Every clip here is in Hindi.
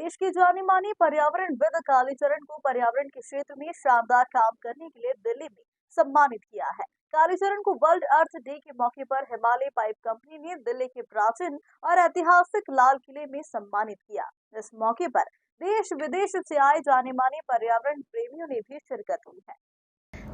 देश की जानी मानी पर्यावरणविद कालीचरण को पर्यावरण के क्षेत्र में शानदार काम करने के लिए दिल्ली में सम्मानित किया है। कालीचरण को वर्ल्ड अर्थ डे के मौके पर हिमालय पाइप कंपनी ने दिल्ली के प्राचीन और ऐतिहासिक लाल किले में सम्मानित किया। इस मौके पर देश विदेश से आए जाने माने पर्यावरण प्रेमियों ने भी शिरकत की है।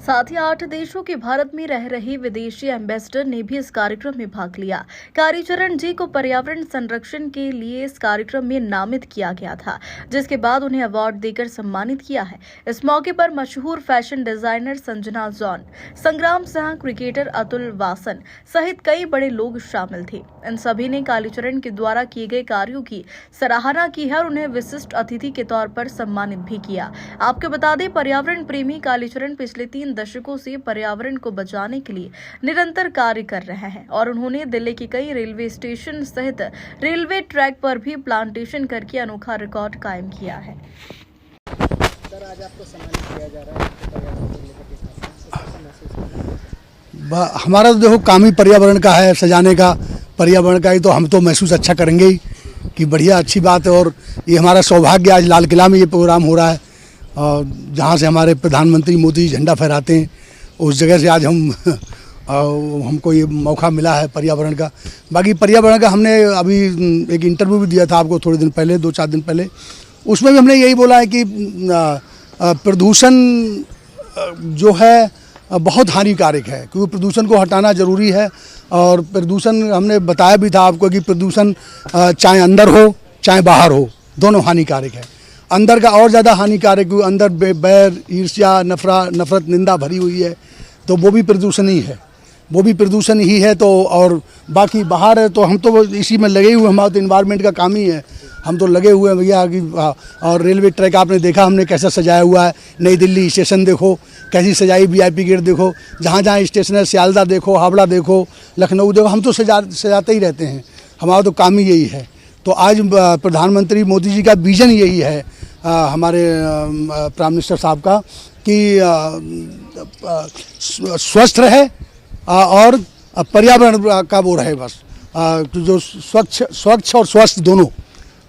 साथ ही 8 देशों के भारत में रह रहे विदेशी एम्बेसडर ने भी इस कार्यक्रम में भाग लिया। कालीचरण जी को पर्यावरण संरक्षण के लिए इस कार्यक्रम में नामित किया गया था, जिसके बाद उन्हें अवार्ड देकर सम्मानित किया है। इस मौके पर मशहूर फैशन डिजाइनर संजना जॉन, संग्राम सिंह, क्रिकेटर अतुल वासन सहित कई बड़े लोग शामिल थे। इन सभी ने कालीचरण के द्वारा किए गए कार्यों की सराहना की है और उन्हें विशिष्ट अतिथि के तौर पर सम्मानित भी किया। आपको बता दें, पर्यावरण प्रेमी कालीचरण पिछले 3 दशकों से पर्यावरण को बचाने के लिए निरंतर कार्य कर रहे हैं और उन्होंने दिल्ली के कई रेलवे स्टेशन सहित रेलवे ट्रैक पर भी प्लांटेशन करके अनोखा रिकॉर्ड कायम किया है। सर, आज आपको सम्मानित किया जा रहा है पर्यावरण को लेकर हमारा तो देखो काम ही पर्यावरण का है, सजाने का पर्यावरण का ही, तो हम तो महसूस अच्छा करेंगे ही कि बढ़िया अच्छी बात है। और ये हमारा सौभाग्य आज लाल किला में ये प्रोग्राम हो रहा है और जहाँ से हमारे प्रधानमंत्री मोदी जी झंडा फहराते हैं, उस जगह से आज हमको ये मौका मिला है पर्यावरण का। बाकी पर्यावरण का हमने अभी एक इंटरव्यू भी दिया था आपको थोड़े दिन पहले, 2-4 दिन पहले, उसमें भी हमने यही बोला है कि प्रदूषण जो है बहुत हानिकारक है, क्योंकि प्रदूषण को हटाना ज़रूरी है। और प्रदूषण हमने बताया भी था आपको कि प्रदूषण चाहे अंदर हो चाहे बाहर हो, दोनों हानिकारक है। अंदर का और ज़्यादा हानिकारक, क्योंकि अंदर बैर, ईर्ष्या, नफरत, निंदा भरी हुई है, तो वो भी प्रदूषण ही है, वो भी प्रदूषण ही है। तो और बाकी बाहर है, तो हम तो इसी में लगे हुए, हमारा तो इन्वायरमेंट का काम ही है, हम तो लगे हुए हैं भैया कि। और रेलवे ट्रैक आपने देखा हमने कैसा सजाया हुआ है, नई दिल्ली स्टेशन देखो कैसी सजाई, VIP गेट देखो, जहाँ जहाँ स्टेशन है, सियालदा देखो, हावड़ा देखो, लखनऊ देखो, हम तो सजाते ही रहते हैं, हमारा तो काम ही यही है। तो आज प्रधानमंत्री मोदी जी का विजन यही है, हमारे प्राइम मिनिस्टर साहब का, कि स्वस्थ रहे और पर्यावरण का वो रहे बस, जो स्वच्छ और स्वस्थ दोनों,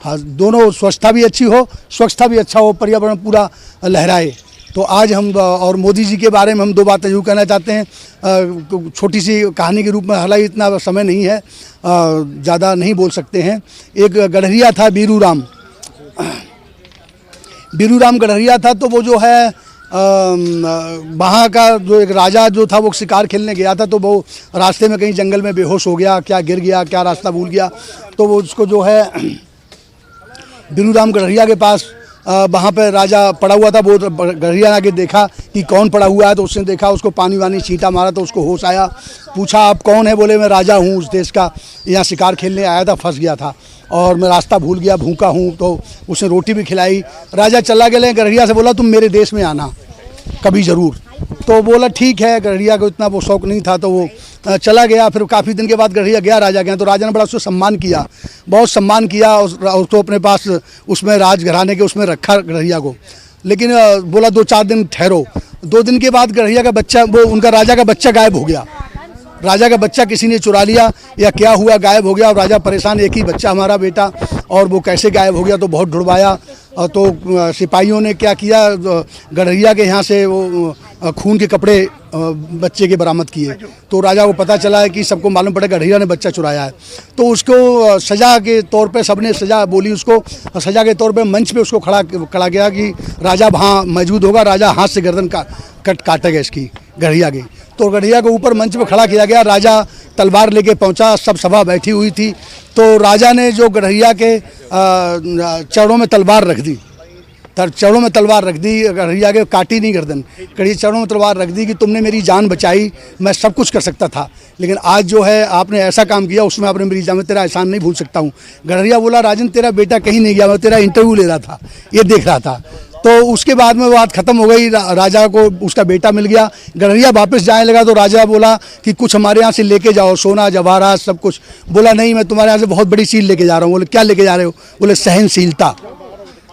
हाँ दोनों, स्वच्छता भी अच्छी हो, स्वच्छता भी अच्छा हो, पर्यावरण पूरा लहराए। तो आज हम और मोदी जी के बारे में हम 2 बातें यूँ कहना चाहते हैं, छोटी सी कहानी के रूप में, हालांकि इतना समय नहीं है, ज़्यादा नहीं बोल सकते हैं। एक गडरिया था, बीरूराम गडरिया था, तो वो जो है वहाँ का जो एक राजा जो था, वो शिकार खेलने गया था, तो वो रास्ते में कहीं जंगल में बेहोश हो गया, क्या गिर गया, क्या रास्ता भूल गया, तो वो उसको जो है बीरूराम गडरिया के पास वहाँ पे राजा पड़ा हुआ था, वो गडरिया आके देखा कि कौन पड़ा हुआ है, तो उसने देखा, उसको पानी वानी छींटा मारा, तो उसको होश आया। पूछा आप कौन है? बोले मैं राजा हूँ उस देश का, यहाँ शिकार खेलने आया था, फंस गया था और मैं रास्ता भूल गया, भूखा हूँ। तो उसने रोटी भी खिलाई। राजा चला गया, गडरिया से बोला तुम मेरे देश में आना कभी ज़रूर। तो बोला ठीक है, गडरिया को इतना वो शौक़ नहीं था, तो वो चला गया। फिर काफ़ी दिन के बाद गडरिया गया, राजा गया, तो राजा ने बड़ा उसको सम्मान किया, बहुत सम्मान किया, उसको अपने पास उसमें राजघराने के उसमें रखा गडरिया को। लेकिन बोला 2-4 दिन ठहरो। 2 दिन के बाद गडरिया का बच्चा, वो उनका राजा का बच्चा गायब हो गया। राजा का बच्चा किसी ने चुरा लिया या क्या हुआ, गायब हो गया। और राजा परेशान, एक ही बच्चा हमारा बेटा, और वो कैसे गायब हो गया, तो बहुत ढूंढवाया। तो सिपाहियों ने क्या किया, गडरिया के यहाँ से वो खून के कपड़े बच्चे के बरामद किए। तो राजा को पता चला है कि सबको मालूम पड़ा गडरिया ने बच्चा चुराया है। तो उसको सजा के तौर पे सबने सजा बोली, उसको सजा के तौर पे मंच पे उसको खड़ा किया कि राजा वहाँ मौजूद होगा, राजा हाथ से गर्दन काटेगा इसकी, गडरिया की। तो गडरिया को ऊपर मंच पे खड़ा किया गया, राजा तलवार लेके पहुंचा, सब सभा बैठी हुई थी। तो राजा ने जो गडरिया के चरणों में तलवार रख दी, चरणों में तलवार रख दी, गडरिया के काटी नहीं गर्दन, गडरिया चरणों में तलवार रख दी कि तुमने मेरी जान बचाई, मैं सब कुछ कर सकता था, लेकिन आज जो है आपने ऐसा काम किया, उसमें आपने मेरी जान, मैं तेरा एहसान नहीं भूल सकता हूँ। गडरिया बोला राजन तेरा बेटा कहीं नहीं गया, मैं तेरा इंटरव्यू ले रहा था, ये देख रहा था। तो उसके बाद में बात खत्म हो गई, राजा को उसका बेटा मिल गया। गडरिया वापस जाने लगा, तो राजा बोला कि कुछ हमारे यहाँ से लेके जाओ, सोना जवाहरात सब कुछ। बोला नहीं, मैं तुम्हारे यहाँ से बहुत बड़ी चीज़ लेके जा रहा हूँ। बोले क्या लेके जा रहे हो? बोले सहनशीलता।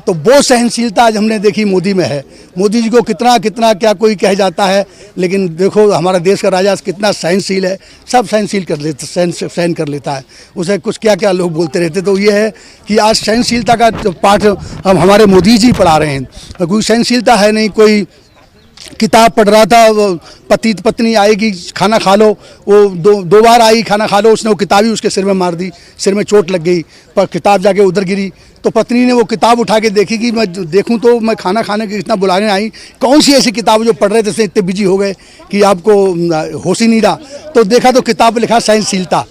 तो वो सहनशीलता आज हमने देखी मोदी में है। मोदी जी को कितना कितना क्या कोई कह जाता है, लेकिन देखो हमारा देश का राजा कितना सहनशील है, सब सहनशील कर लेता, सहन कर लेता है। उसे कुछ क्या क्या लोग बोलते रहते, तो ये है कि आज सहनशीलता का पाठ हम हमारे मोदी जी पढ़ा रहे हैं। कोई सहनशीलता है नहीं। कोई किताब पढ़ रहा था, पति पत्नी आएगी खाना खा लो, वो दो बार आई खाना खा लो, उसने वो किताब ही उसके सिर में मार दी, सिर में चोट लग गई, पर किताब जाके उधर गिरी। तो पत्नी ने वो किताब उठा के देखी कि मैं देखूं तो मैं खाना खाने के इतना बुलाने आई, कौन सी ऐसी किताब जो पढ़ रहे थे इतने बिजी हो गए कि आपको होश ही नहीं रहा। तो देखा तो किताब पर लिखा सहनशीलता।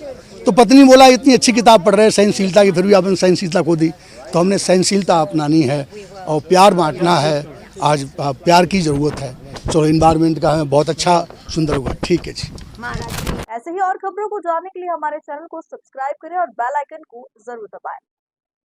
तो पत्नी बोला इतनी अच्छी किताब पढ़ रहे हैं सहनशीलता की, फिर भी आपने सहनशीलता खो दी। तो हमने सहनशीलता अपनानी है और प्यार बांटना है। आज प्यार की ज़रूरत है। चलो इन्वायरमेंट का हमें बहुत अच्छा सुंदर हुआ। ठीक है जी। ऐसे ही और खबरों को जानने के लिए हमारे चैनल को सब्सक्राइब करें और बेल आइकन को जरूर दबाएं।